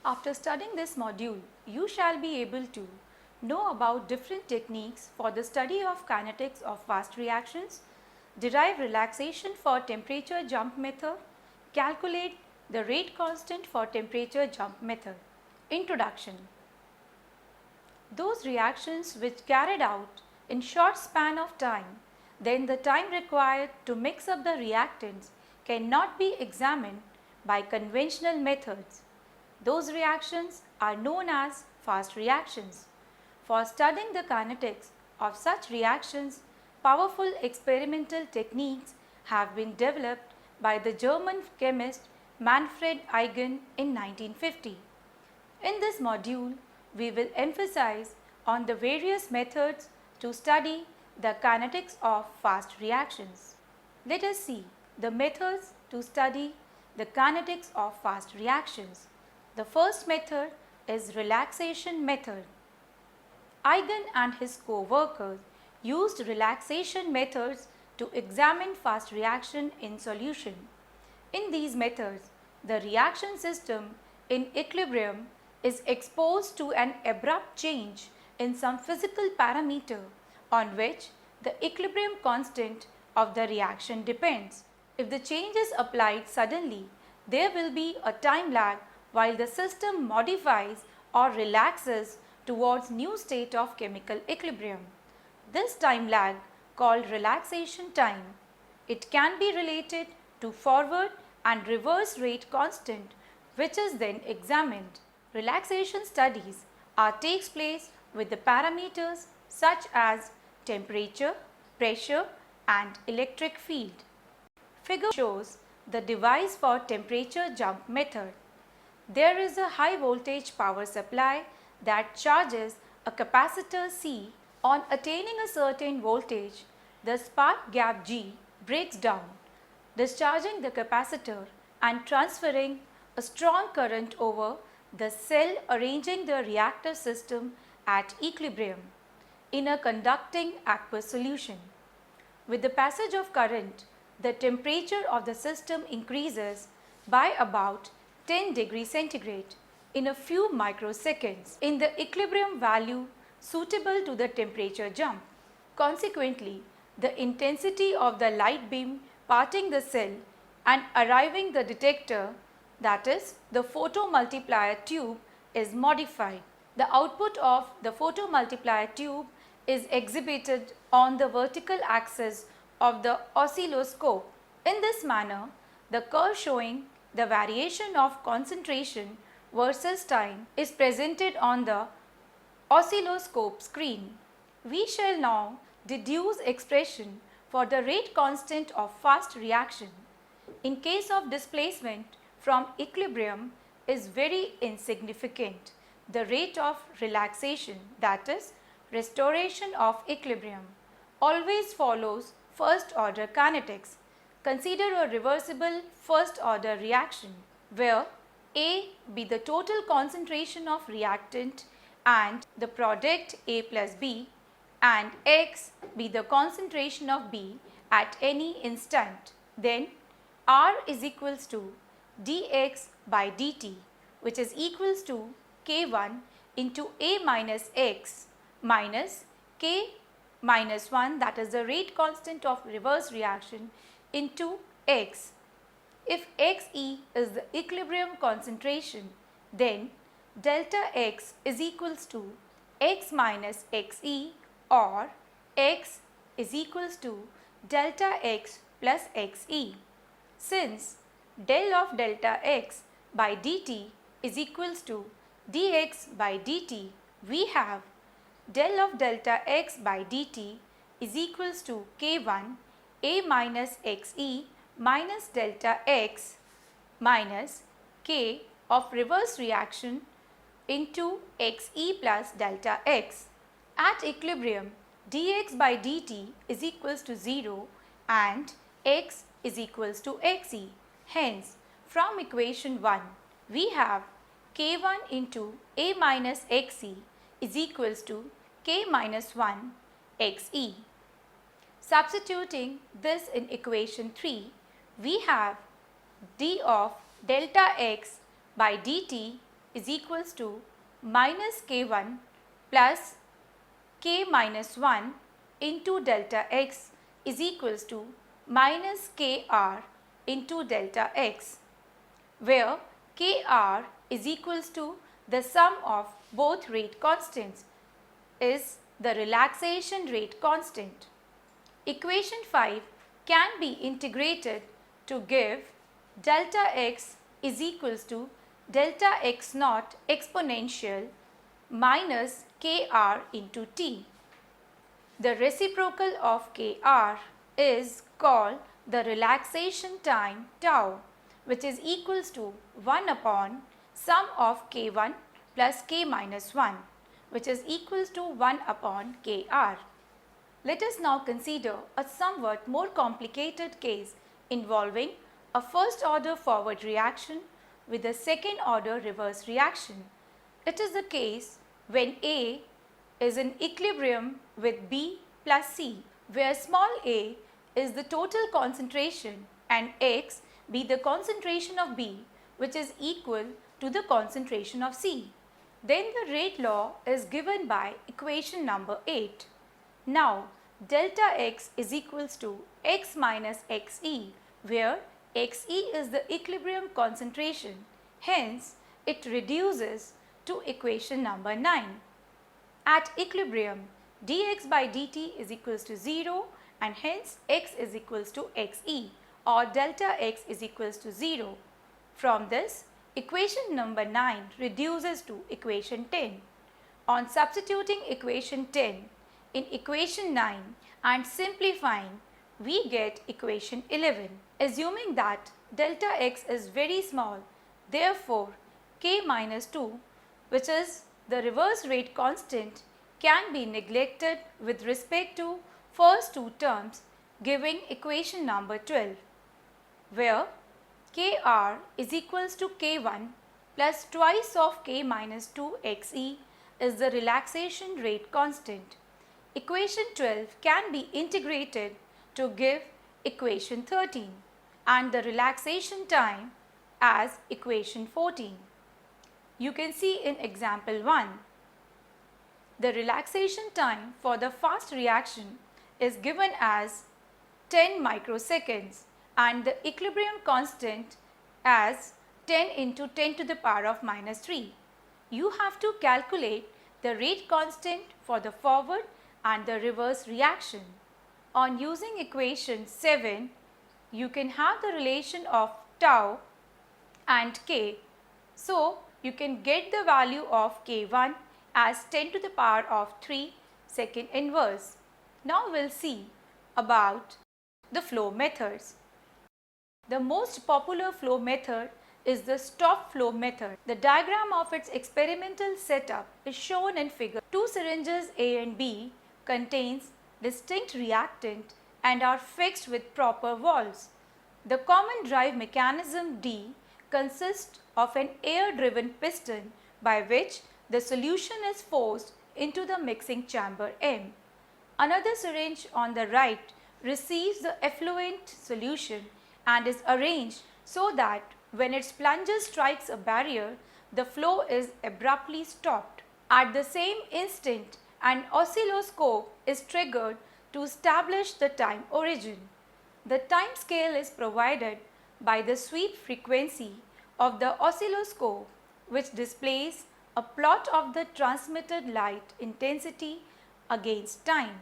After studying this module, you shall be able to know about different techniques for the study of kinetics of fast reactions, derive relaxation for temperature jump method, calculate the rate constant for temperature jump method. Introduction. Those reactions which carried out in short span of time, then the time required to mix up the reactants cannot be examined by conventional methods. Those reactions are known as fast reactions. For studying the kinetics of such reactions, powerful experimental techniques have been developed by the German chemist Manfred Eigen in 1950. In this module, we will emphasize on the various methods to study the kinetics of fast reactions. Let us see the methods to study the kinetics of fast reactions. The first method is relaxation method. Eigen and his co-workers used relaxation methods to examine fast reaction in solution. In these methods, the reaction system in equilibrium is exposed to an abrupt change in some physical parameter on which the equilibrium constant of the reaction depends. If the change is applied suddenly, there will be a time lag while the system modifies or relaxes towards new state of chemical equilibrium. This time lag, called relaxation time, it can be related to forward and reverse rate constant, which is then examined. Relaxation studies takes place with the parameters such as temperature, pressure and electric field. Figure shows the device for temperature jump method. There is a high voltage power supply that charges a capacitor C. On attaining a certain voltage, the spark gap G breaks down, discharging the capacitor and transferring a strong current over the cell, arranging the reactor system at equilibrium in a conducting aqueous solution. With the passage of current, the temperature of the system increases by about 10 degrees centigrade in a few microseconds in the equilibrium value suitable to the temperature jump. Consequently, the intensity of the light beam parting the cell and arriving the detector, that is the photomultiplier tube, is modified. The output of the photomultiplier tube is exhibited on the vertical axis of the oscilloscope. In this manner, the curve showing the variation of concentration versus time is presented on the oscilloscope screen. We shall now deduce expression for the rate constant of fast reaction. In case of displacement from equilibrium is very insignificant. The rate of relaxation, that is restoration of equilibrium, always follows first order kinetics. Consider a reversible first order reaction where A be the total concentration of reactant and the product A plus B and X be the concentration of B at any instant. Then R is equals to dx by dt, which is equals to K1 into A minus X minus K minus 1, that is the rate constant of reverse reaction, into X. If Xe is the equilibrium concentration, then delta X is equals to X minus Xe, or X is equals to delta X plus Xe. Since del of delta X by dt is equals to dx by dt, we have del of delta X by dt is equals to K1 A minus Xe minus delta X minus K of reverse reaction into Xe plus delta X. At equilibrium, dx by dt is equals to 0 and X is equals to Xe. Hence, from equation 1, we have K1 into A minus Xe is equals to K minus 1 Xe. Substituting this in equation 3, we have d of delta x by dt is equals to minus K1 plus K minus 1 into delta X is equals to minus Kr into delta X, where Kr is equals to the sum of both rate constants is the relaxation rate constant. Equation 5 can be integrated to give delta X is equals to delta X naught exponential minus Kr into T. The reciprocal of Kr is called the relaxation time tau, which is equals to 1 upon sum of K1 plus K minus 1, which is equals to 1 upon Kr. Let us now consider a somewhat more complicated case involving a first order forward reaction with a second order reverse reaction. It is the case when A is in equilibrium with B plus C, where small a is the total concentration and X be the concentration of B, which is equal to the concentration of C. Then the rate law is given by equation number 8. Now, delta X is equals to X minus Xe, where Xe is the equilibrium concentration. Hence, it reduces to equation number 9. At equilibrium, dx by dt is equals to 0 and hence x is equals to Xe, or delta X is equals to 0. From this, equation number 9 reduces to equation 10. On substituting equation 10 in equation 9 and simplifying, we get equation 11. Assuming that delta X is very small, therefore K minus 2, which is the reverse rate constant, can be neglected with respect to first two terms, giving equation number 12, where Kr is equals to K1 plus twice of K minus 2 Xe is the relaxation rate constant. Equation 12 can be integrated to give equation 13 and the relaxation time as equation 14. You can see in example 1. The relaxation time for the fast reaction is given as 10 microseconds and the equilibrium constant as 10 into 10 to the power of minus 3. You have to calculate the rate constant for the forward and the reverse reaction. On using equation 7, you can have the relation of tau and k. So, you can get the value of K1 as 10 to the power of 3 second inverse. Now we will see about the flow methods. The most popular flow method is the stop flow method. The diagram of its experimental setup is shown in figure. Two syringes A and B contains distinct reactant and are fixed with proper valves. The common drive mechanism D consists of an air-driven piston by which the solution is forced into the mixing chamber M. Another syringe on the right receives the effluent solution and is arranged so that when its plunger strikes a barrier, the flow is abruptly stopped. At the same instant, an oscilloscope is triggered to establish the time origin. The time scale is provided by the sweep frequency of the oscilloscope, which displays a plot of the transmitted light intensity against time.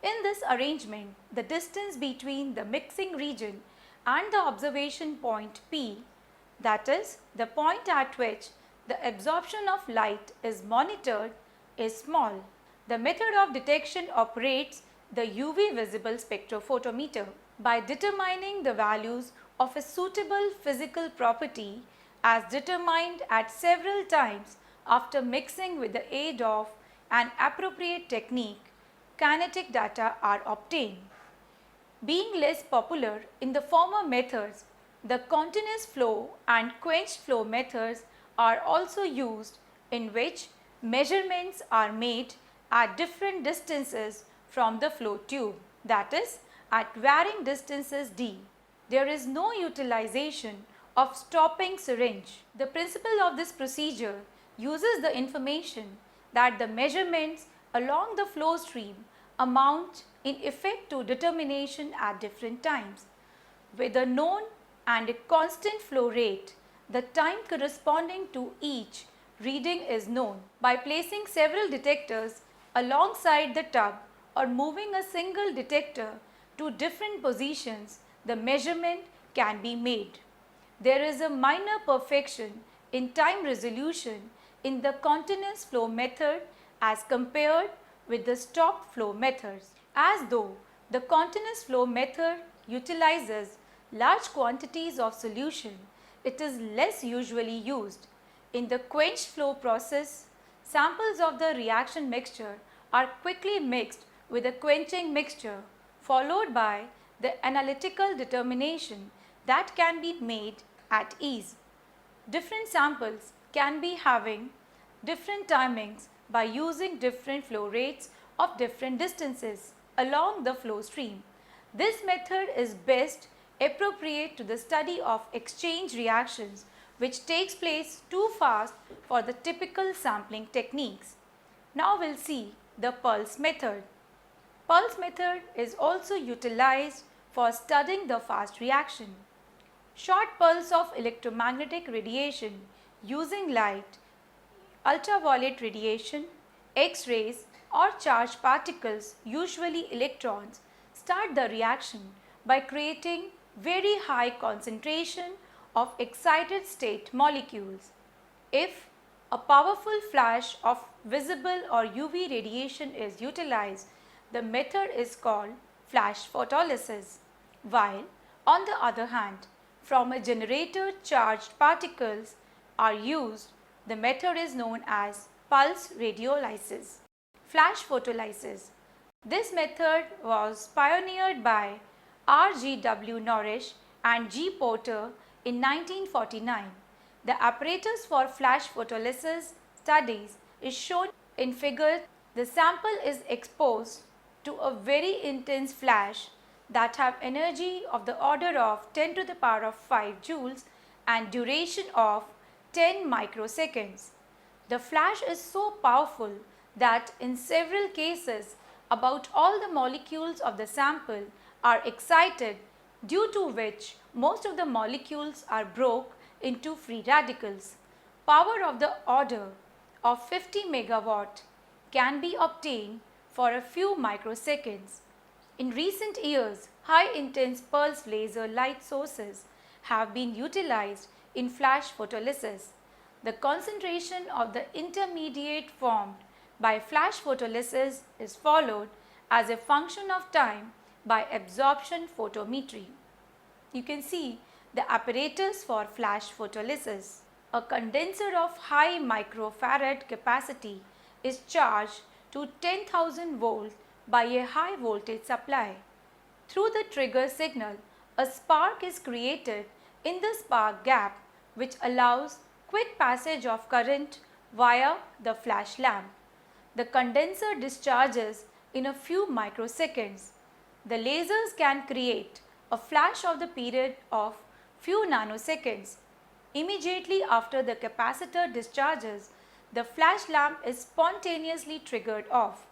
In this arrangement, the distance between the mixing region and the observation point P, that is, the point at which the absorption of light is monitored, is small. The method of detection operates the UV visible spectrophotometer by determining the values of a suitable physical property as determined at several times after mixing with the aid of an appropriate technique. Kinetic data are obtained. Being less popular in the former methods, the continuous flow and quenched flow methods are also used, in which measurements are made at different distances from the flow tube, that is, at varying distances d. There is no utilization of stopping syringe. The principle of this procedure uses the information that the measurements along the flow stream amount in effect to determination at different times. With a known and a constant flow rate, the time corresponding to each reading is known. By placing several detectors alongside the tub or moving a single detector to different positions, the measurement can be made. There is a minor perfection in time resolution in the continuous flow method as compared with the stop flow methods. As though the continuous flow method utilizes large quantities of solution, it is less usually used. In the quenched flow process, samples of the reaction mixture are quickly mixed with a quenching mixture, followed by the analytical determination that can be made at ease. Different samples can be having different timings by using different flow rates of different distances along the flow stream. This method is best appropriate to the study of exchange reactions which takes place too fast for the typical sampling techniques. Now we'll see the pulse method. Pulse method is also utilized for studying the fast reaction. Short pulse of electromagnetic radiation using light, ultraviolet radiation, X-rays or charged particles, usually electrons, start the reaction by creating very high concentration of excited state molecules. If a powerful flash of visible or UV radiation is utilized, the method is called flash photolysis, while on the other hand, from a generator charged particles are used, the method is known as pulse radiolysis. Flash photolysis. This method was pioneered by R.G.W. Norrish and G. Porter in 1949. The apparatus for flash photolysis studies is shown in figure. The sample is exposed to a very intense flash that have energy of the order of 10 to the power of 5 joules and duration of 10 microseconds. The flash is so powerful that in several cases about all the molecules of the sample are excited, due to which most of the molecules are broke into free radicals. Power of the order of 50 megawatt can be obtained for a few microseconds. In recent years, high-intense pulse laser light sources have been utilized in flash photolysis. The concentration of the intermediate formed by flash photolysis is followed as a function of time by absorption photometry. You can see the apparatus for flash photolysis. A condenser of high microfarad capacity is charged to 10,000 volts by a high voltage supply. Through the trigger signal, a spark is created in the spark gap which allows quick passage of current via the flash lamp. The condenser discharges in a few microseconds. The lasers can create a flash of the period of few nanoseconds. Immediately after the capacitor discharges, the flash lamp is spontaneously triggered off.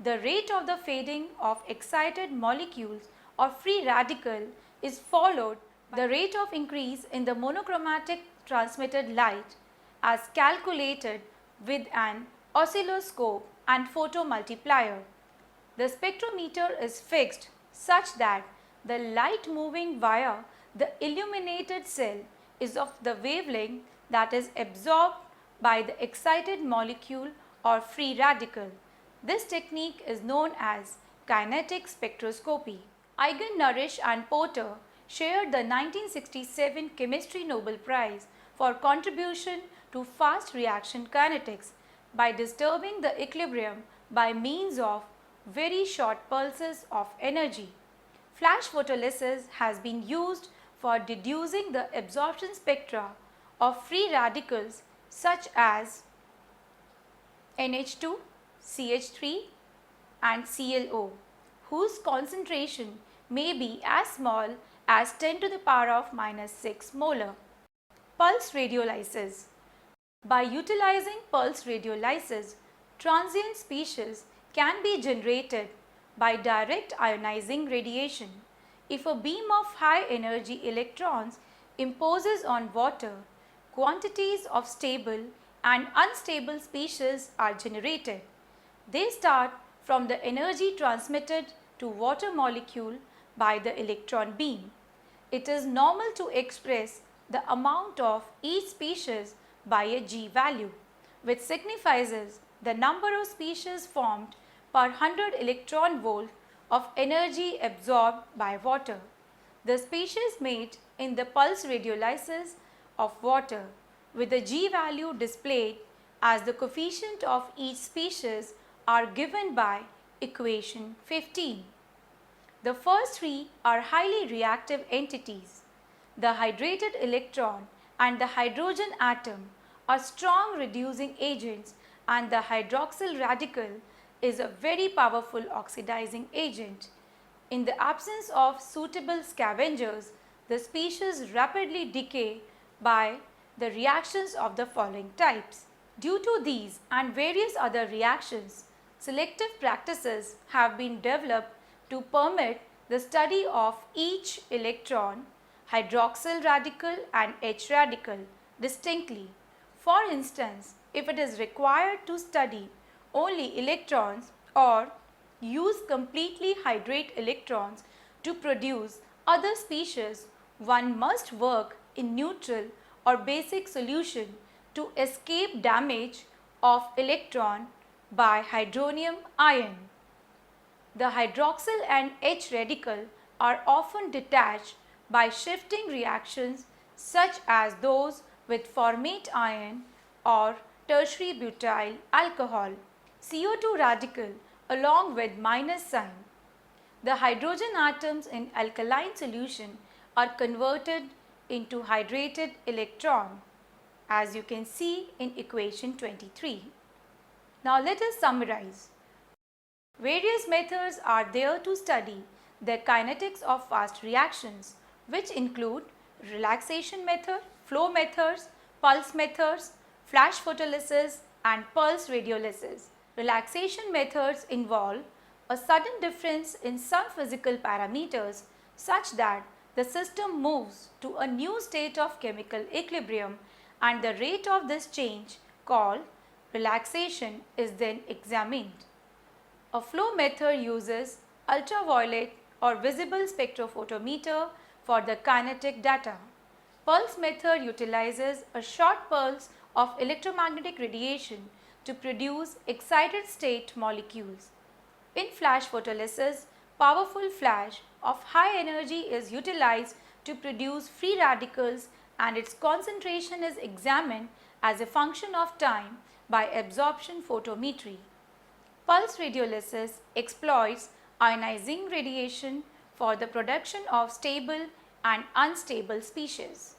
The rate of the fading of excited molecules or free radical is followed by the rate of increase in the monochromatic transmitted light as calculated with an oscilloscope and photomultiplier. The spectrometer is fixed such that the light moving via the illuminated cell is of the wavelength that is absorbed by the excited molecule or free radical. This technique is known as kinetic spectroscopy. Eigen, Norrish and Porter shared the 1967 Chemistry Nobel Prize for contribution to fast reaction kinetics by disturbing the equilibrium by means of very short pulses of energy. Flash photolysis has been used for deducing the absorption spectra of free radicals such as NH2, CH3 and ClO, whose concentration may be as small as 10 to the power of -6 molar. Pulse radiolysis. By utilizing pulse radiolysis, transient species can be generated by direct ionizing radiation. If a beam of high energy electrons imposes on water, quantities of stable and unstable species are generated. They start from the energy transmitted to water molecule by the electron beam. It is normal to express the amount of each species by a G value, which signifies the number of species formed per 100 electron volt of energy absorbed by water. The species made in the pulse radiolysis of water with the G value displayed as the coefficient of each species are given by equation 15. The first three are highly reactive entities. The hydrated electron and the hydrogen atom are strong reducing agents, and the hydroxyl radical is a very powerful oxidizing agent. In the absence of suitable scavengers, the species rapidly decay by the reactions of the following types. Due to these and various other reactions, selective practices have been developed to permit the study of each electron, hydroxyl radical and H radical distinctly. For instance, if it is required to study only electrons or use completely hydrate electrons to produce other species, one must work in neutral or basic solution to escape damage of electron by hydronium ion. The hydroxyl and H radical are often detached by shifting reactions such as those with formate ion or tertiary butyl alcohol, CO2 radical along with minus sign. The hydrogen atoms in alkaline solution are converted into hydrated electron, as you can see in equation 23. Now let us summarize. Various methods are there to study the kinetics of fast reactions, which include relaxation method, flow methods, pulse methods, flash photolysis and pulse radiolysis. Relaxation methods involve a sudden difference in some physical parameters such that the system moves to a new state of chemical equilibrium, and the rate of this change, called relaxation, is then examined. A flow method uses ultraviolet or visible spectrophotometer for the kinetic data. Pulse method utilizes a short pulse of electromagnetic radiation to produce excited state molecules. In flash photolysis, powerful flash of high energy is utilized to produce free radicals, and its concentration is examined as a function of time by absorption photometry. Pulse radiolysis exploits ionizing radiation for the production of stable and unstable species.